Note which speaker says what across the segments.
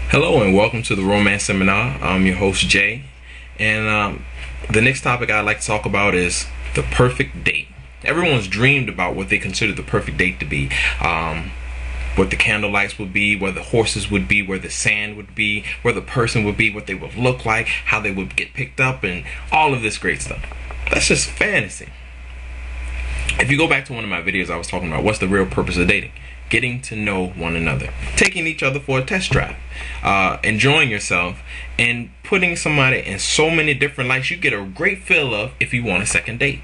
Speaker 1: Hello and welcome to the Romance Seminar. I'm your host Jay, and the next topic I'd like to talk about is the perfect date. Everyone's dreamed about what they consider the perfect date to be. What the candlelights would be, where the horses would be, where the sand would be, where the person would be, what they would look like, how they would get picked up, and all of this great stuff. That's just fantasy. If you go back to one of my videos, I was talking about what's the real purpose of dating. Getting to know one another, taking each other for a test drive, enjoying yourself, and putting somebody in so many different lights you get a great feel of if you want a second date.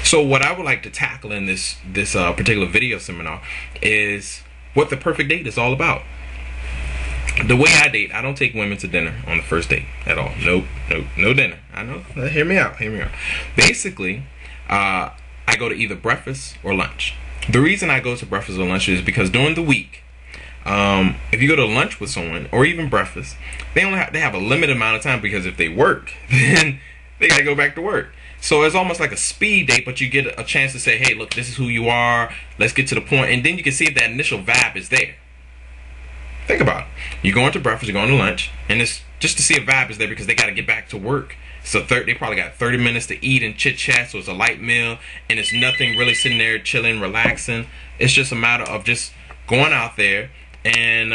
Speaker 1: So what I would like to tackle in this particular video seminar is what the perfect date is all about. The way I date, I don't take women to dinner on the first date at all. Nope, no dinner. I know. Hear me out. Basically, I go to either breakfast or lunch. The reason I go to breakfast or lunch is because during the week, if you go to lunch with someone or even breakfast, they have a limited amount of time, because if they work, then they gotta go back to work. So it's almost like a speed date, but you get a chance to say, hey, look, this is who you are. Let's get to the point, and then you can see if that initial vibe is there. Think about it. You're going to breakfast, you're going to lunch, and it's just to see if vibe is there, because they got to get back to work. So they probably got 30 minutes to eat and chit chat, so it's a light meal, and it's nothing really sitting there chilling, relaxing. It's just a matter of just going out there and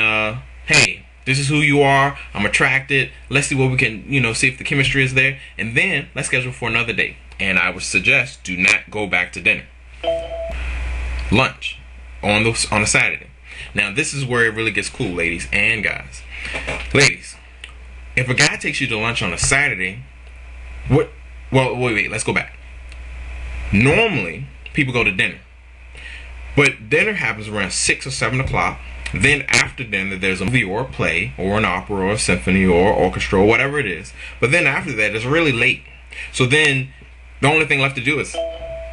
Speaker 1: hey, this is who you are. I'm attracted. Let's see what we can, see if the chemistry is there, and then let's schedule for another date. And I would suggest do not go back to dinner. Lunch on a Saturday. Now this is where it really gets cool, ladies and guys. Ladies, if a guy takes you to lunch on a Saturday, wait, let's go back. Normally, people go to dinner. But dinner happens around 6 or 7 o'clock. Then after dinner, there's a movie or a play or an opera or a symphony or orchestra or whatever it is. But then after that, it's really late. So then the only thing left to do is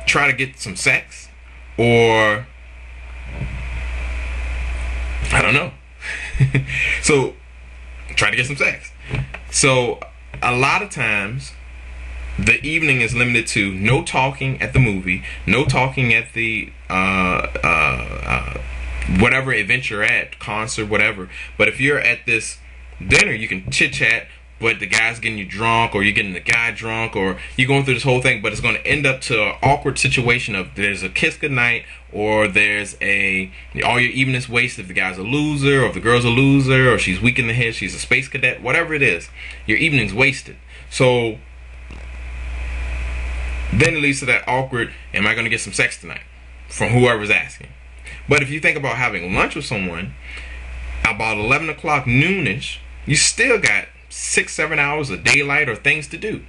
Speaker 1: try to get some sex, or I don't know. So try to get some sex. So a lot of times the evening is limited to no talking at the movie, no talking at the whatever event you're at, concert, whatever. But if you're at this dinner, you can chit chat, but the guy's getting you drunk, or you're getting the guy drunk, or you're going through this whole thing, but it's going to end up to an awkward situation of there's a kiss goodnight, or there's all your evening's wasted if the guy's a loser, or if the girl's a loser, or she's weak in the head, she's a space cadet, whatever it is, your evening's wasted. So then it leads to that awkward, am I going to get some sex tonight, from whoever's asking. But if you think about having lunch with someone about 11 o'clock, noonish, you still got 6-7 hours of daylight or things to do.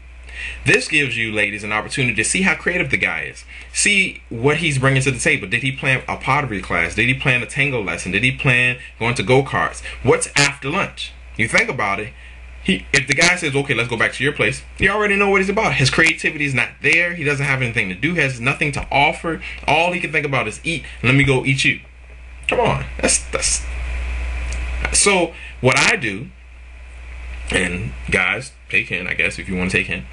Speaker 1: This gives you, ladies, an opportunity to see how creative the guy is. See what he's bringing to the table. Did he plan a pottery class? Did he plan a tango lesson? Did he plan going to go-karts? What's after lunch? You think about it. If the guy says, okay, let's go back to your place, you already know what he's about. His creativity is not there. He doesn't have anything to do. He has nothing to offer. All he can think about is eat. Let me go eat you. Come on. That's So what I do, and guys, take in, I guess, if you want to take in,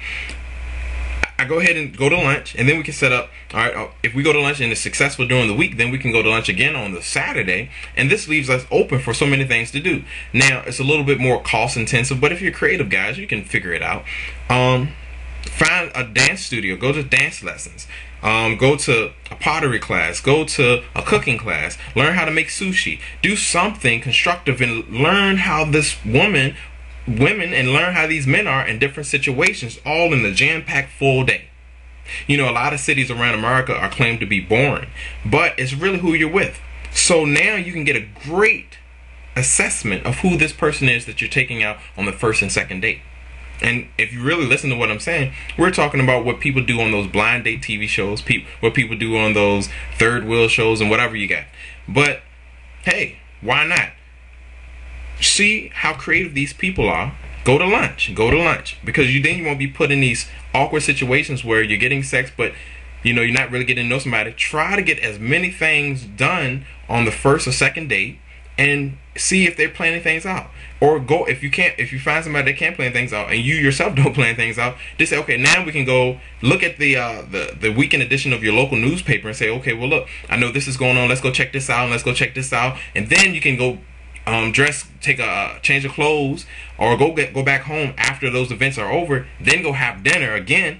Speaker 1: I go ahead and go to lunch, and then we can set up, all right, if we go to lunch and it's successful during the week, then we can go to lunch again on the Saturday, and this leaves us open for so many things to do. Now, it's a little bit more cost intensive, but if you're creative, guys, you can figure it out. Find a dance studio, go to dance lessons, go to a pottery class, go to a cooking class, learn how to make sushi, do something constructive, and learn how women and learn how these men are in different situations, all in the jam-packed full day. A lot of cities around America are claimed to be boring, but it's really who you're with. So now you can get a great assessment of who this person is that you're taking out on the first and second date. And if you really listen to what I'm saying, we're talking about what people do on those blind date TV shows, what people do on those third wheel shows, and whatever you got. But hey, why not? See how creative these people are. Go to lunch, because then you won't be put in these awkward situations where you're getting sex, but you're not really getting to know somebody. Try to get as many things done on the first or second date, and see if they're planning things out. Or go, if you find somebody that can't plan things out, and you yourself don't plan things out, just say, okay, now we can go look at the weekend edition of your local newspaper and say, okay, well, look, I know this is going on. Let's go check this out, and let's go check this out, and then you can go dress, take a change of clothes, or go back home after those events are over, then go have dinner again,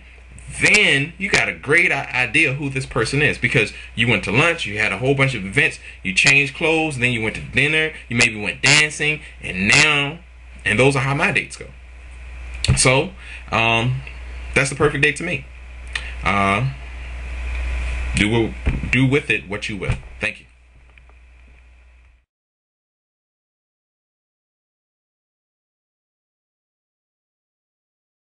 Speaker 1: then you got a great idea who this person is, because you went to lunch, you had a whole bunch of events, you changed clothes, then you went to dinner, you maybe went dancing, and those are how my dates go. So that's the perfect date to me. Do with it what you will. Thank you.